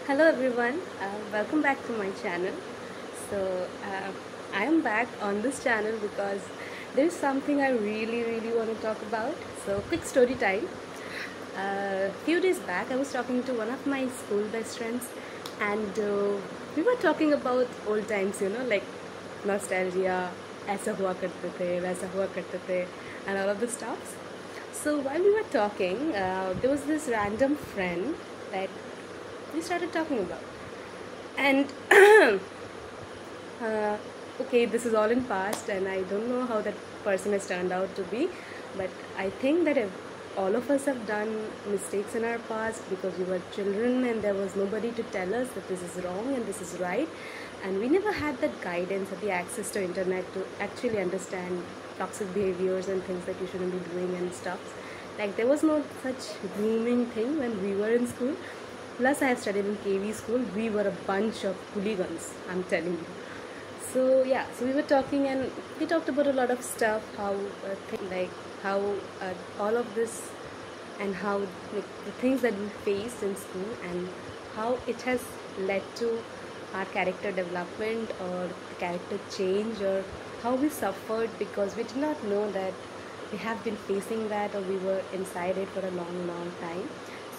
Hello everyone, welcome back to my channel. So I am back on this channel because there is something I really want to talk about. So quick story time. A few days back I was talking to one of my school best friends, and we were talking about old times, like nostalgia, ऐसा हुआ करते थे, वैसा हुआ करते थे, and all of the stuff. So while we were talking, there was this random friend that we started talking about. And okay, this is all in past, and I don't know how that person has turned out to be, but I think that if all of us have done mistakes in our past because we were children and there was nobody to tell us that this is wrong and this is right, and we never had that guidance or the access to internet to actually understand toxic behaviors and things that you shouldn't be doing and stuff. Like there was no such grooming thing when we were in school. Plus, I have studied in KV school. We were a bunch of hooligans, I'm telling you. So yeah, so we were talking and we talked about a lot of stuff, how how all of this and how like, the things that we faced in school and how it has led to our character development or character change, or how we suffered because we did not know that we have been facing that or we were inside it for a long time.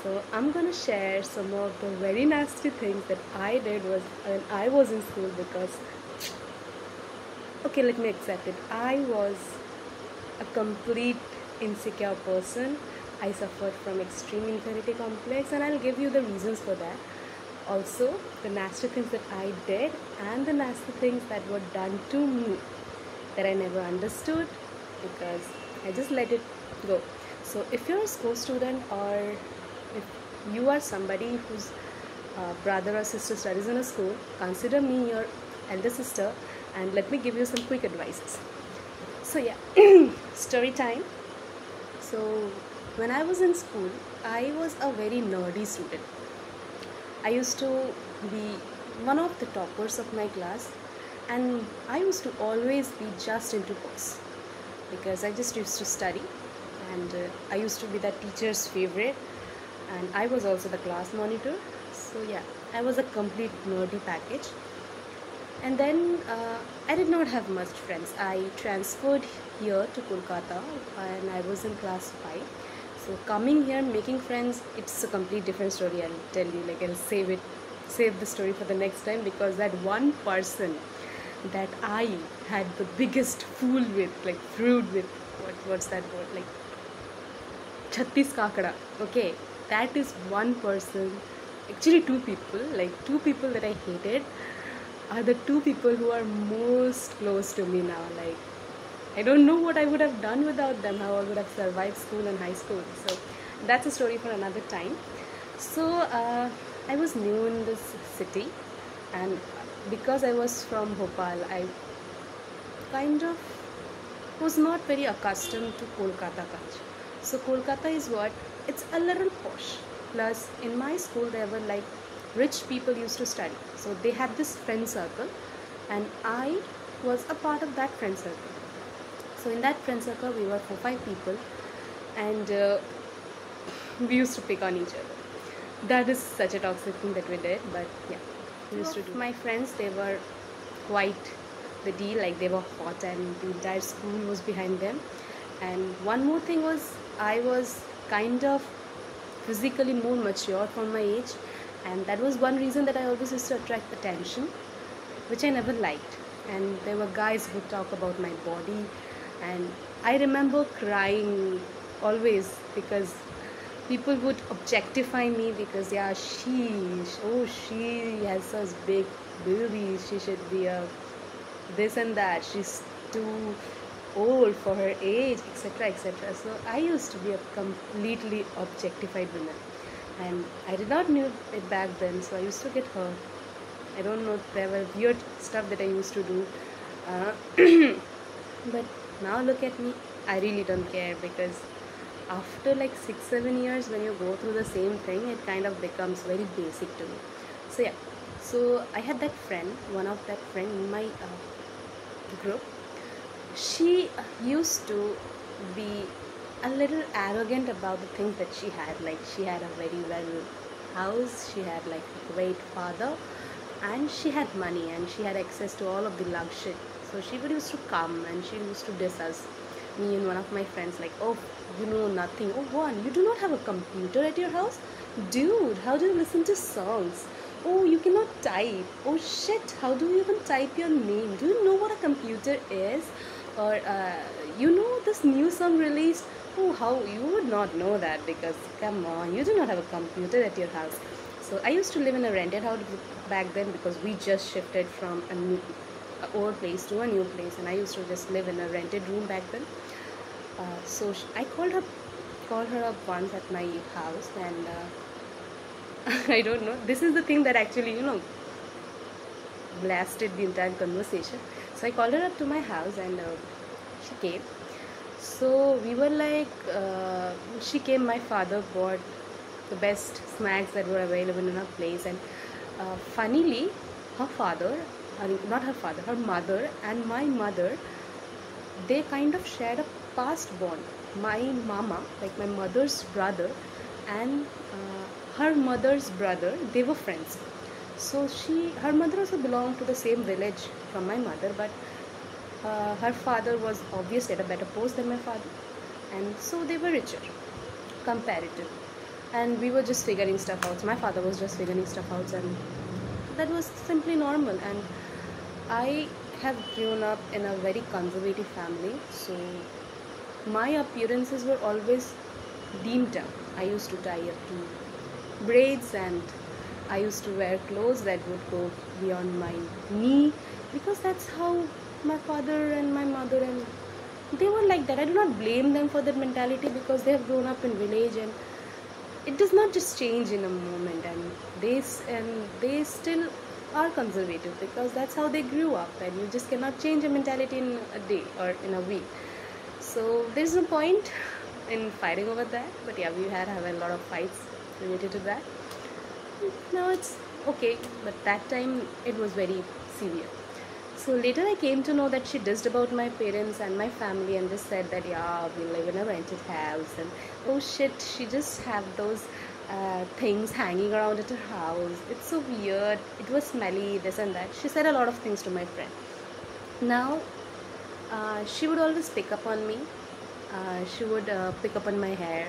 So I'm gonna share some of the very nasty things that I did was when I was in school because, okay, let me accept it. I was a complete insecure person. I suffered from extreme inferiority complex, and I'll give you the reasons for that. Also, the nasty things that I did and the nasty things that were done to me that I never understood because I just let it go. So if you're a school student, or if you are somebody whose brother or sister studies in a school, consider me your elder sister and let me give you some quick advices. So yeah, story time. So when I was in school, I was a very nerdy student. I used to be one of the toppers of my class, and I used to always be just into books because I just used to study, and I used to be that teacher's favorite, and I was also the class monitor. So yeah, I was a complete nerdy package. And then I did not have much friends. I transferred here to Kolkata and I was in class 5. So coming here, making friends, it's a complete different story. I'll tell you, like I'll save the story for the next time, because that one person that I had the biggest fool with, like fruit with, what's that word, like Chattis Kakada. Okay, that is one person, actually two people that I hated are the two people who are most close to me now. Like I don't know what I would have done without them, how I would have survived school and high school. So that's a story for another time. So I was new in this city, and because I was from Bhopal, I kind of was not very accustomed to Kolkata culture. So Kolkata is what? It's a little posh. Plus in my school there were like rich people used to study. So they had this friend circle, and I was a part of that friend circle. So in that friend circle we were 4-5 people, and we used to pick on each other. That is such a toxic thing that we did, but yeah, we used to do. My friends, they were quite the deal, like they were hot and the entire school was behind them. And one more thing was, I was kind of physically more mature for my age, and that was one reason that I always used to attract attention, which I never liked. And there were guys who talk about my body, and I remember crying always because people would objectify me because she has such big boobies, she should be a this and that, she's too old for her age, etc. So I used to be a completely objectified woman, and I did not knew it back then, so I used to get hurt. I don't know, there were weird stuff that I used to do, but now look at me, I really don't care, because after like 6-7 years, when you go through the same thing, it kind of becomes very basic to me. So yeah, so I had that friend, one of that friend in my group. She used to be a little arrogant about the things that she had. Like she had a very well house. She had like a great father, and she had money, and she had access to all of the luxury. So she would used to come and she used to diss us, me and one of my friends, like, oh, you know nothing. Oh, one, you do not have a computer at your house? Dude, how do you listen to songs? Oh, you cannot type. Oh shit, how do you even type your name? Do you know what a computer is? Or you know this new song released? Oh, how you would not know that, because come on, you do not have a computer at your house. So I used to live in a rented house back then, because we just shifted from a old place to a new place, and I used to just live in a rented room back then. I called her up once at my house, and I don't know. This is the thing that actually, blasted the entire conversation. So I called her up to my house, and she came. So we were like, she came. My father bought the best snacks that were available in her place, and funnily, her father, not her father, her mother, and my mother, they kind of shared a past bond. My mama, like my mother's brother, and her mother's brother, they were friends. So her mother also belonged to the same village from my mother, but her father was obviously at a better post than my father, and so they were richer, comparative. And we were just figuring stuff out. My father was just figuring stuff out, and that was simply normal. And I have grown up in a very conservative family, so my appearances were always deemed down. I used to tie up to braids, and I used to wear clothes that would go beyond my knee, because that's how my father and my mother, and they were like that. I do not blame them for that mentality, because they have grown up in village, and it does not just change in a moment, and they still are conservative, because that's how they grew up, and you just cannot change a mentality in a day or in a week. So there's no point in fighting over that. But yeah, we had have a lot of fights related to that. Now it's okay, but that time it was very severe. So later I came to know that she dissed about my parents and my family, and just said that yeah, we live in a rented house, and oh shit, she just have those things hanging around at her house. It's so weird. It was smelly, this and that. She said a lot of things to my friend. Now she would always pick up on me. She would pick up on my hair.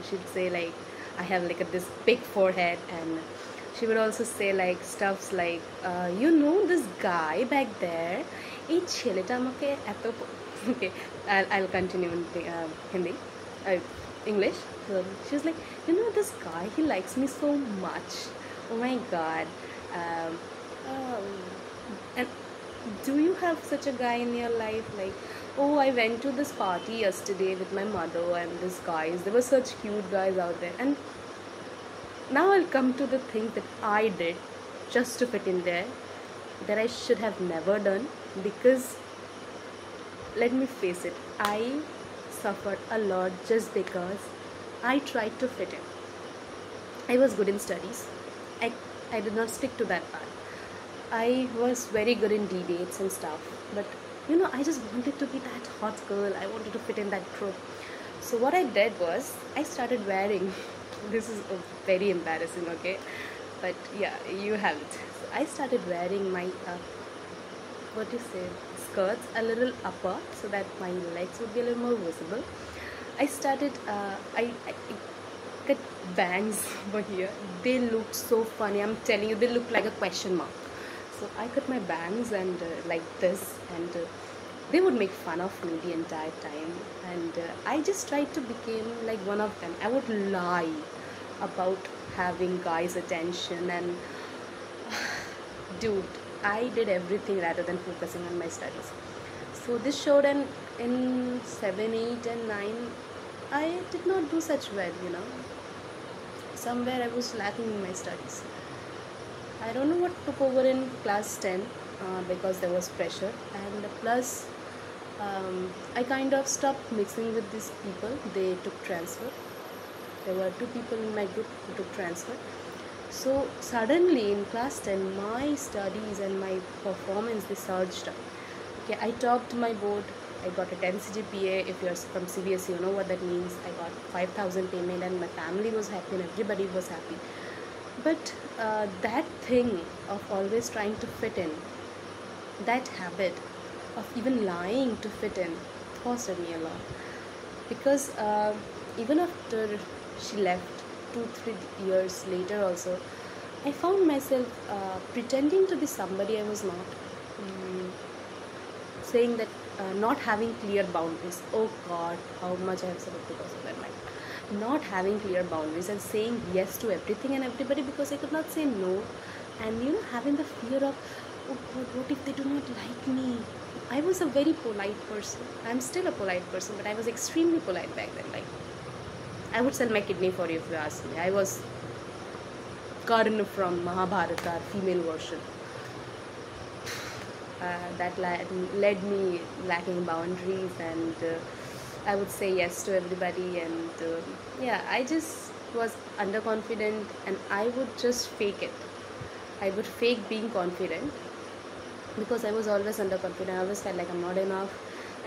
She'd say like I have like this big forehead, and she would also say like stuffs like you know this guy back there, এই ছেলেটা আমাকে এত okay, I'll continue in Hindi, English. So she was like, you know this guy, he likes me so much. Oh my god. um, um, and do you have such a guy in your life? Like, oh, I went to this party yesterday with my mother and this guys, there were such cute guys out there. And now I'll come to the things that I did just to fit in there, that I should have never done. Because let me face it, I suffered a lot just because I tried to fit in. I was good in studies. I did not stick to that path. I was very good in debates and stuff, but I just wanted to be that hot girl. I wanted to fit in that group. So what I did was I started wearing this is very embarrassing, okay, but yeah, you have it. So I started wearing my what do you say, skirts a little upper, so that my legs would be a little more visible. I started I cut bangs over here. They looked so funny, I'm telling you, they looked like a question mark. So I cut my bangs and like this, and they would make fun of me the entire time. And I just tried to become like one of them. I would lie about having guys' attention, and dude, I did everything rather than focusing on my studies. So this showed, and in 7, 8 and 9 I did not do such well. Somewhere I was lacking in my studies. I don't know what took over in class 10, because there was pressure, and plus I kind of stopped mixing with these people. They took transfer. There were 2 people in my group who took transfer. So suddenly in class 10, my studies and my performance, they surged up. Okay, I topped my board. I got a 10 CGPA. If you're from CBSE, you know what that means. I got 5,000 payment, and my family was happy, and everybody was happy. But that thing of always trying to fit in, that habit of even lying to fit in, costed me a lot. Because even after she left, 2 3 years later also, I found myself pretending to be somebody I was not. Saying that, not having clear boundaries. Oh God, how much I have suffered because of that. Not having clear boundaries and saying yes to everything and everybody because I could not say no, and having the fear of, oh God, what if they do not like me? I was a very polite person. I'm still a polite person, but I was extremely polite back then. Like, I would sell my kidney for you if you ask me. I was Karna from Mahabharata, female version. That led me lacking boundaries, and I would say yes to everybody, and yeah, I just was underconfident, and I would just fake it. I would fake being confident because I was always underconfident. I always felt like I'm not enough,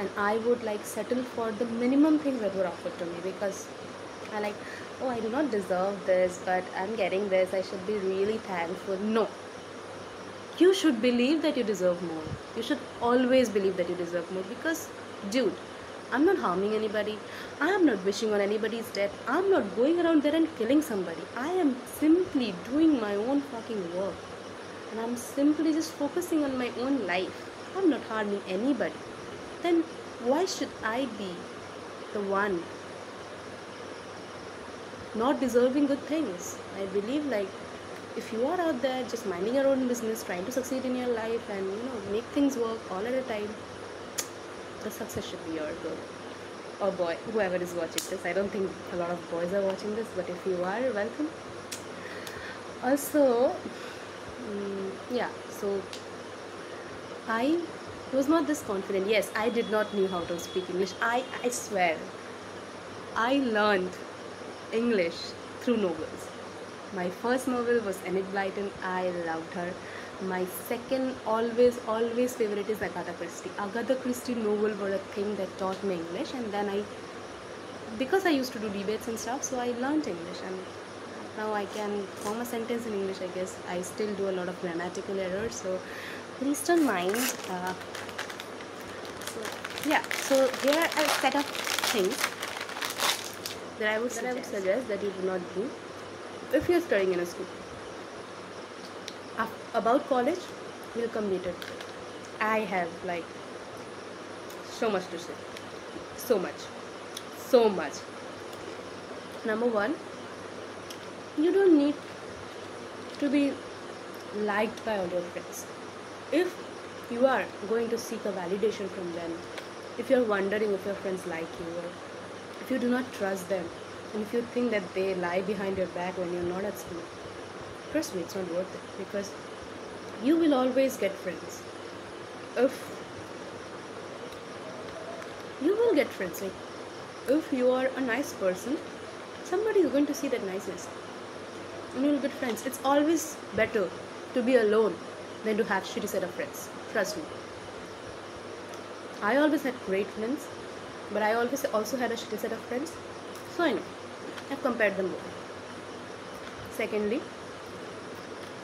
and I would like settle for the minimum things that were offered to me because I like, oh, I do not deserve this, but I'm getting this. I should be really thankful. No, you should believe that you deserve more. You should always believe that you deserve more because, dude, I'm not harming anybody. I am not wishing on anybody's death. I'm not going around there and killing somebody. I am simply doing my own fucking work. And I'm simply just focusing on my own life. I'm not harming anybody. Then why should I be the one not deserving good things? I believe, like, if you are out there just minding your own business, trying to succeed in your life and make things work all at a time, the success should be your goal. Or boy, whoever is watching this. I don't think a lot of boys are watching this, but if you are, welcome. Also, yeah, so I was not this confident. Yes, I did not know how to speak English. I swear, I learned English through novels. My first novel was Enid Blyton. I loved her. My second always favorite is Agatha Christie. Agatha Christie novel were a thing that taught me English, and then because I used to do debates and stuff, so I learned English, and now I can form a sentence in English. I guess I still do a lot of grammatical errors, so please don't mind. So here are a set of things that I would suggest that you do not do if you are studying in a school. About college, we'll come later. I have like so much to say. So much. Number one, you don't need to be liked by all your friends. If you are going to seek a validation from them, if you're wondering if your friends like you, or if you do not trust them, and if you think that they lie behind your back when you're not at school, trust me, it's not worth it, because you will always get friends. You will get friends. Like, if you are a nice person, somebody is going to see that niceness, and you'll get friends. It's always better to be alone than to have shitty set of friends. Trust me. I always had great friends, but I always also had a shitty set of friends. So I know. I've compared them both. Secondly,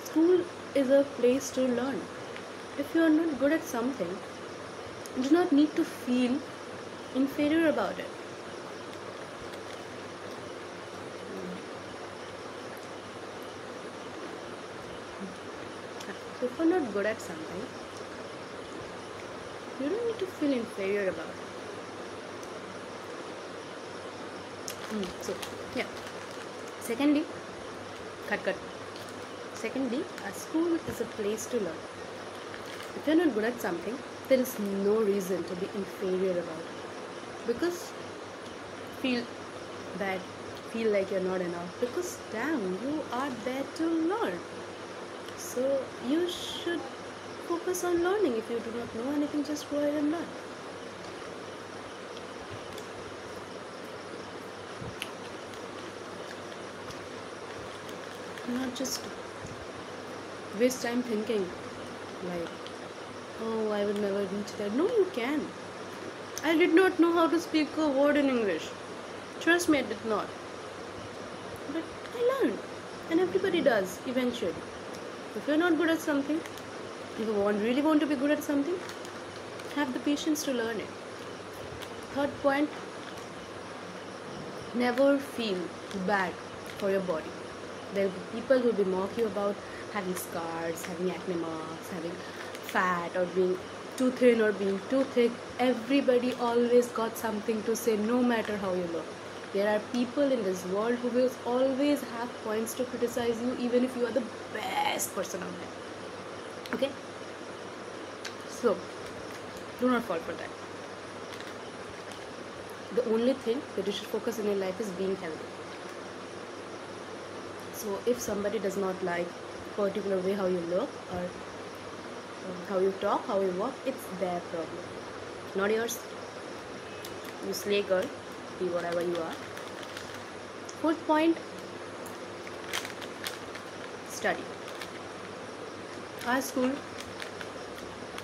school is a place to learn. If you are not good at something, you do not need to feel inferior about it. So if you're not good at something, you don't need to feel inferior about it. So, yeah. Secondly, Secondly, a school is a place to learn. If you're not good at something, there is no reason to be inferior about it. Because feel bad, feel like you're not enough. Because damn, you are there to learn. So you should focus on learning. If you do not know anything, just go ahead and learn. Not just waste time thinking like, oh, I would never reach that. No, you can. I did not know how to speak a word in English. Trust me, I did not. But I learned. And everybody does eventually. If you're not good at something, if you really want to be good at something, have the patience to learn it. Third point, never feel bad for your body. There will be people who will be mock you about having scars, having acne marks, having fat, or being too thin or being too thick. Everybody always got something to say, no matter how you look. There are people in this world who will always have points to criticize you, even if you are the best person out there. Okay? So, do not fall for that. The only thing that you should focus in your life is being healthy. So if somebody does not like particular way how you look, or how you talk, how you walk, it's their problem, not yours. You slay, girl, be whatever you are. Fourth point, study. Our school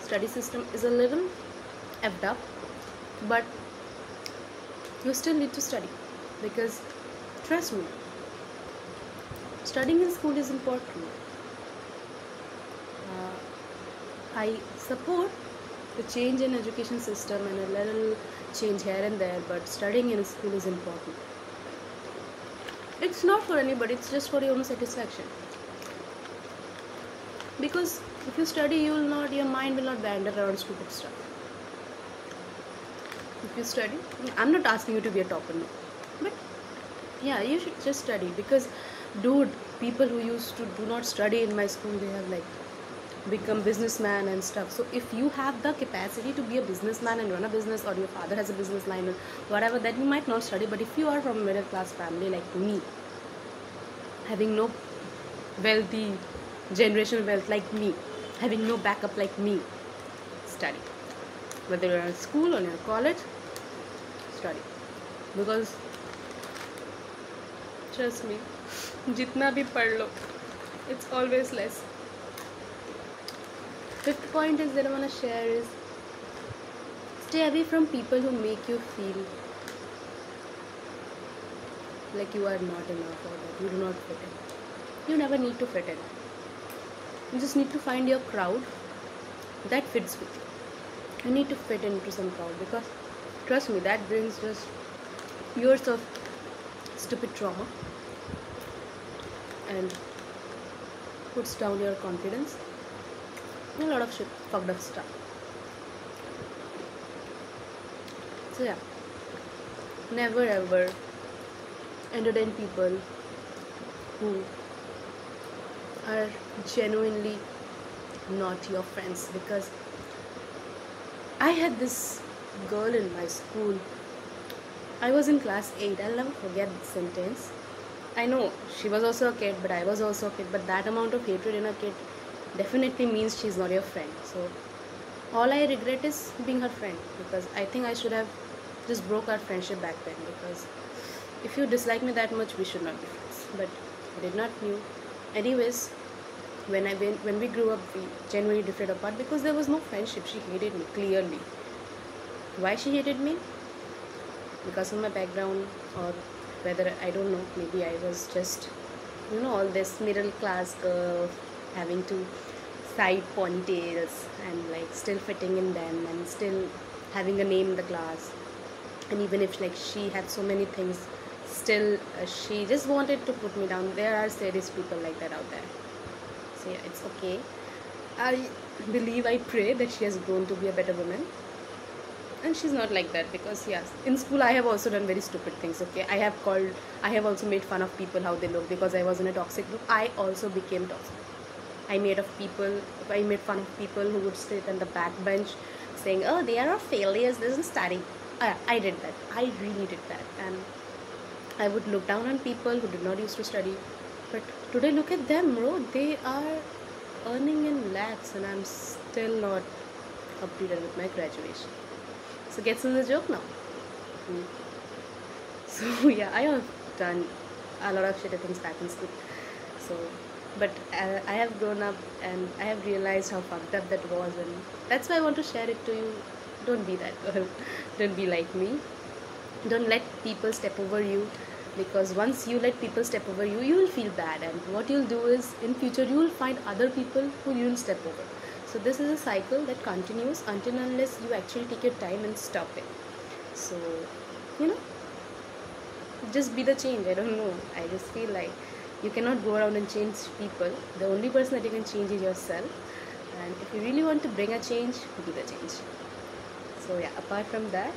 study system is a little effed up, but you still need to study, because trust me, studying in school is important. I support the change in education system and a little change here and there, but studying in school is important. It's not for anybody, it's just for your own satisfaction. Because if you study, your mind will not wander around stupid stuff. If you study, I'm not asking you to be a topper, no, but yeah, you should just study. Because dude, people who used to do not study in my school, they have like become businessman and stuff. So if you have the capacity to be a businessman and run a business, or your father has a business line or whatever, then you might not study. But if you are from a middle class family like me, having no wealthy generational wealth like me, having no backup like me, study. Whether you're in school or in college, study. Because trust me, jitna bhi pad lo, it's always less. Fifth point is that I want to share is, stay away from people who make you feel like you are not enough, or that you do not fit in. You never need to fit in. You just need to find your crowd that fits with you. You need to fit into some crowd, because trust me, that brings just years of stupid trauma and puts down your confidence and a lot of shit, fucked up stuff. So yeah, never ever entertain people who are genuinely not your friends. Because I had this girl in my school. I was in class 8. I'll never forget this sentence. I know she was also a kid, but I was also a kid. But that amount of hatred in a kid definitely means she's not your friend. So all I regret is being her friend, because I think I should have just broke our friendship back then. Because if you dislike me that much, we should not be friends. But I did not knew. Anyways, when we grew up, we genuinely drifted apart because there was no friendship. She hated me, clearly. Why she hated me? Because of my background, or whether, I don't know, maybe I was just, all this middle class girl having to side ponytails and like still fitting in them and still having a name in the class. And even if like she had so many things, still she just wanted to put me down. There are serious people like that out there. So yeah, it's okay. I pray that she has grown to be a better woman, and she's not like that. Because yes, in school I have also done very stupid things. Okay, I have also made fun of people how they look, because I was in a toxic group. I also became toxic. I made fun of people who would sit on the back bench saying, oh, they are all failures, they isn't studying. I did that. I really did that. And I would look down on people who did not used to study. But today, look at them, bro. They are earning in lakhs, and I'm still not completed with my graduation. So gets in the joke now. So yeah, I have done a lot of shitty things back in school. So, but I have grown up and I have realized how fucked up that was, and that's why I want to share it to you. Don't be that girl. Don't be like me. Don't let people step over you. because once you let people step over you, you will feel bad, and what you'll do is in future you will find other people who you will step over. So this is a cycle that continues until unless you actually take your time and stop it. So you know, just be the change. I don't know, I just feel like you cannot go around and change people. The only person that you can change is yourself, and if you really want to bring a change, be the change. So yeah, apart from that,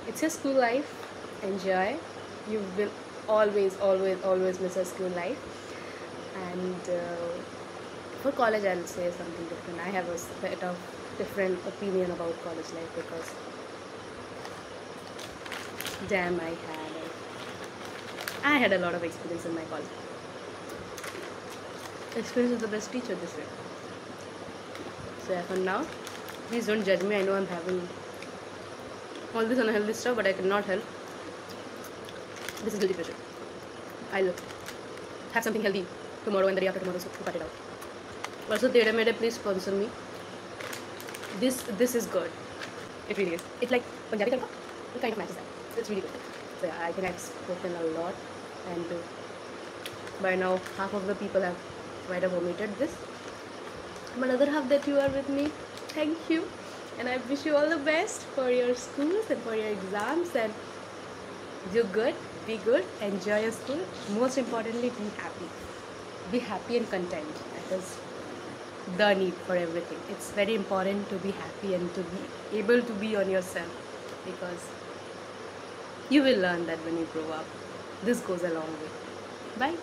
it's your school life. Enjoy. You will always miss a school life. And for college, I'll say something different. I have a bit of different opinion about college life, because damn, I had a lot of experience in my college. Experience is the best teacher, this way. So yeah, for now, please don't judge me. I know I'm having all this unhealthy stuff, but I cannot help. This is guilty pleasure. I'll have something healthy tomorrow and the day after tomorrow, so to cut it out. Also, Tere Mere, please sponsor me. This is good. It really is. It's like Punjabi tadka. It kind of matches that. It's really good. So yeah, I think I've spoken a lot, and by now half of the people might have omitted this. But other half that you are with me, thank you, and I wish you all the best for your schools and for your exams, and do good, be good, enjoy your school. Most importantly, be happy and content. That is the need for everything. It's very important to be happy and to be able to be on yourself, because you will learn that when you grow up. This goes a long way. Bye.